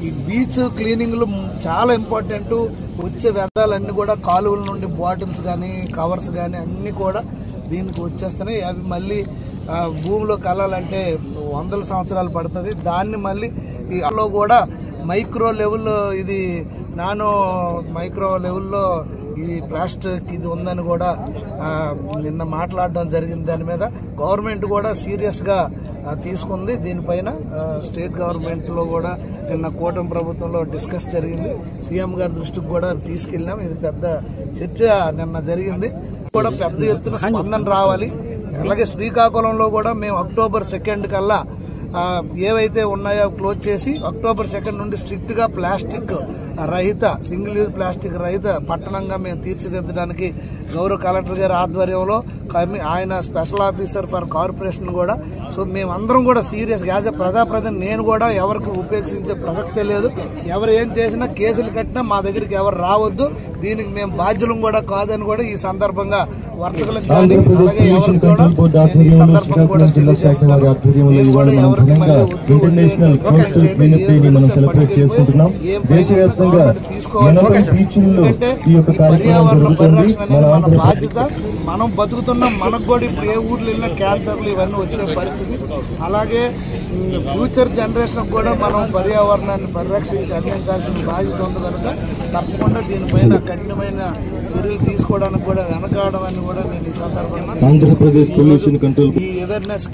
ఈ బీచ్ క్లీనింగ్లు చాలా ఇంపార్టెంట్. వచ్చే వ్యర్థాలన్నీ కూడా కాలువల నుండి బాటిల్స్ కానీ కవర్స్ కానీ అన్నీ కూడా దీనికి వచ్చేస్తున్నాయి. అవి మళ్ళీ భూమిలో కలాలంటే వందల సంవత్సరాలు పడుతుంది. దాన్ని మళ్ళీ ఈలో కూడా మైక్రో లెవెల్, ఇది నానో మైక్రో లెవెల్లో ఈ ప్లాస్టిక్ ఇది ఉందని కూడా నిన్న మాట్లాడడం జరిగింది. దాని మీద గవర్నమెంట్ కూడా సీరియస్గా తీసుకుంది. దీనిపైన స్టేట్ గవర్నమెంట్లో కూడా నిన్న కూటమి ప్రభుత్వంలో డిస్కస్ జరిగింది. సీఎం గారి దృష్టికి కూడా తీసుకెళ్ళినాం. ఇది పెద్ద చర్చ నిన్న జరిగింది. కూడా పెద్ద ఎత్తున స్పందన రావాలి. అలాగే శ్రీకాకుళంలో కూడా మేము అక్టోబర్ 2 కల్లా ఏవైతే ఉన్నాయో క్లోజ్ చేసి అక్టోబర్ 2 నుండి స్ట్రిక్ట్ గా ప్లాస్టిక్ రహిత, సింగిల్ యూజ్ ప్లాస్టిక్ రహిత పట్టణంగా మేము తీర్చిదిద్దడానికి గౌరవ కలెక్టర్ గారి ఆధ్వర్యంలో ఆయన స్పెషల్ ఆఫీసర్ ఫర్ కార్పొరేషన్ కూడా. సో మేమందరం కూడా సీరియస్ యాజ్ ఎ ప్రజాప్రతినిధి నేను కూడా ఎవరికి ఉపేక్షించే ప్రసక్తే లేదు. ఎవరు ఏం చేసినా కేసులు కట్టినా మా దగ్గరికి ఎవరు రావద్దు. దీనికి మేము బాధ్యులం కూడా కాదని కూడా ఈ సందర్భంగా వర్తకులకు కానీ అలాగే ఎవరికి కూడా నేను ఈ సందర్భం కూడా తెలియజేస్తాను. నేను కూడా ఎవరికి మళ్ళీ వద్దు ఎందుకంటే పర్యావరణ పరిరక్షణ అనేది మన బాధ్యత. మనం బతుకుతున్నాం. మనకు కూడా ఇప్పుడు ఏ ఊర్లో వెళ్ళినా క్యాన్సర్లు ఇవన్నీ వచ్చే పరిస్థితి. అలాగే ఫ్యూచర్ జనరేషన్ కూడా మనం పర్యావరణాన్ని పరిరక్షించి అందించాల్సిన బాధ్యత ఉంది కనుక తప్పకుండా దీనిపైన కఠినమైన చర్యలు తీసుకోవడానికి కూడా వెనకాడమని కూడా నేను ఈ సందర్భంగా ఈ అవేర్నెస్